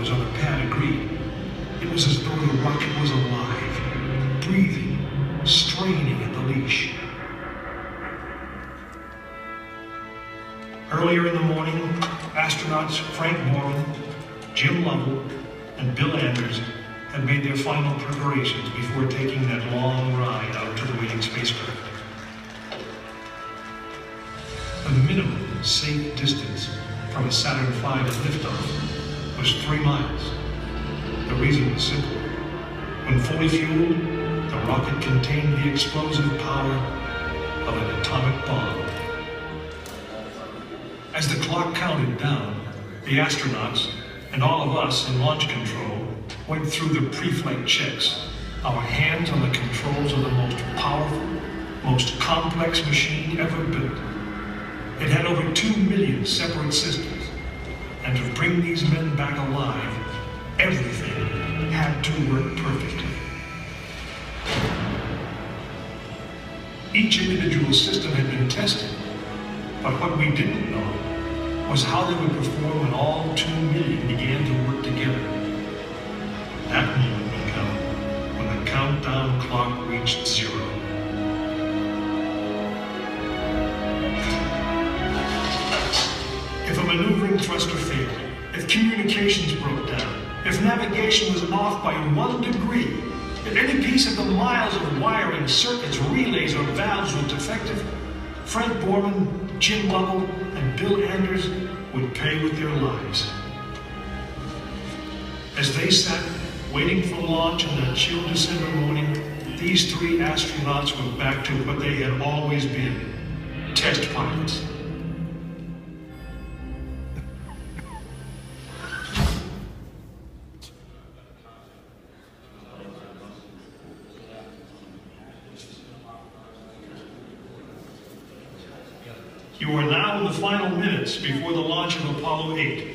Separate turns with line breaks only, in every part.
others on the pad agreed. It was as though the rocket was alive, breathing, straining at the leash. Earlier in the morning, astronauts Frank Borman, Jim Lovell, and Bill Anders had made their final preparations before taking that long ride out to the waiting spacecraft. The minimum safe distance from a Saturn V at liftoff was 3 miles. The reason was simple. When fully fueled, the rocket contained the explosive power of an atomic bomb. As the clock counted down, the astronauts and all of us in launch control went through the pre-flight checks, our hands on the controls of the most powerful, most complex machine ever built. It had over 2 million separate systems, and to bring these men back alive, everything had to work perfectly. Each individual system had been tested, but what we didn't know was how they would perform when all 2 million began to work together. That moment would come when the countdown clock reached 0. If a maneuvering thruster failed, if communications broke down, if navigation was off by 1 degree, if any piece of the miles of wiring, circuits, relays, or valves was defective, Frank Borman, Jim Lovell, and Bill Anders would pay with their lives. As they sat waiting for launch on that chill December morning, these 3 astronauts were back to what they had always been: test pilots. You are now in the final minutes before the launch of Apollo VIII,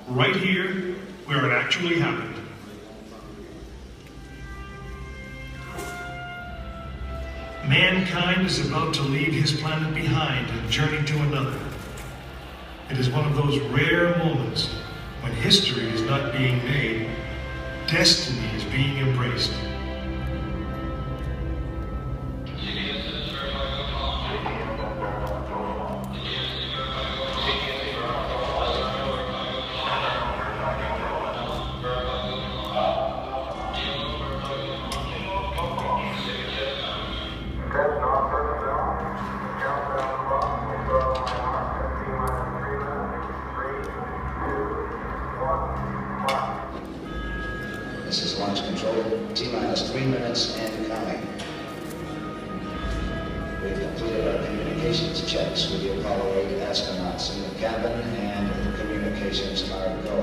right here where it actually happened. Mankind is about to leave his planet behind and journey to another. It is one of those rare moments when history is not being made, destiny is being embraced.
This is launch control, T-minus 3 minutes and counting. We've completed our communications checks with the Apollo 8 astronauts in the cabin, and the communications are go.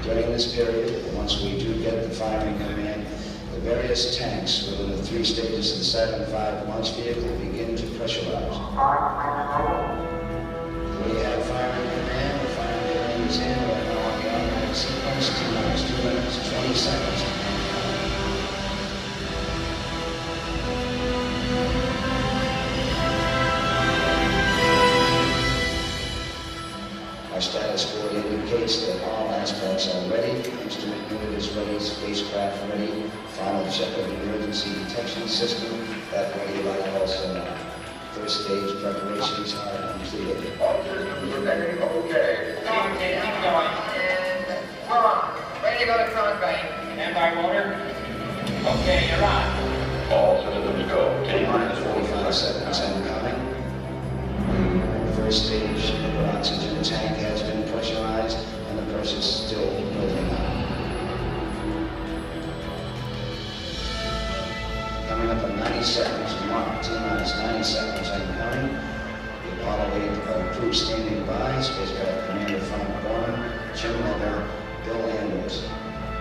During this period, once we do get the firing command, the various tanks within the 3 stages of the Saturn V launch vehicle begin to pressurize. We have firing command. The firing command is in. We're now on the automatic sequence. T-minus 2 minutes, 20 seconds. Our status board indicates that all aspects are ready. Instrument unit is ready, spacecraft ready. Final check of the emergency detection system. That ready light also now. First stage preparations are completed.
All systems are ready. Okay.
Okay, keep going. And we're on. Ready to go to front bank. Standby motor. Okay, you're on.
All systems go.
T-minus 45 seconds incoming. The first stage of oxygen tank has been pressurized, and the pressure's still building up. Coming up in 90 seconds, mark T-minus 90 seconds incoming. The Apollo 8 crew standing by, spacecraft commander Frank Borman, Jim Lovell, Bill Anders.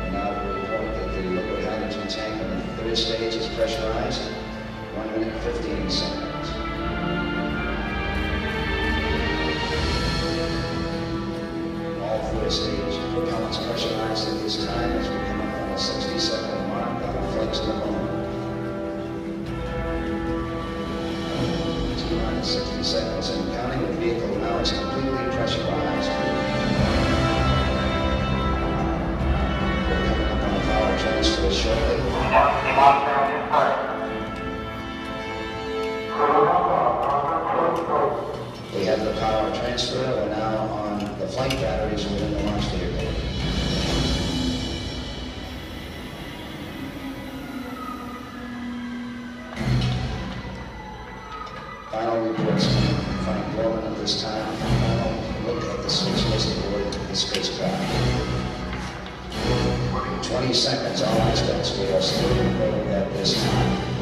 We now report that the liquid hydrogen tank on the 3rd stage is pressurized. 1 minute, 15 seconds. All 4 stage propellants pressurized at this time as we come up on the 60-second mark on the flex of the moment. 60 seconds and counting. The vehicle now is completely pressurized. We're coming up on a power transfer shortly. We have the power transfer. We're now on the flight batteries within the launch vehicle. Final reports from Frank Borman at this time. Final look at the switch list aboard the spacecraft. 20 seconds, all aspects. We are still in at this time.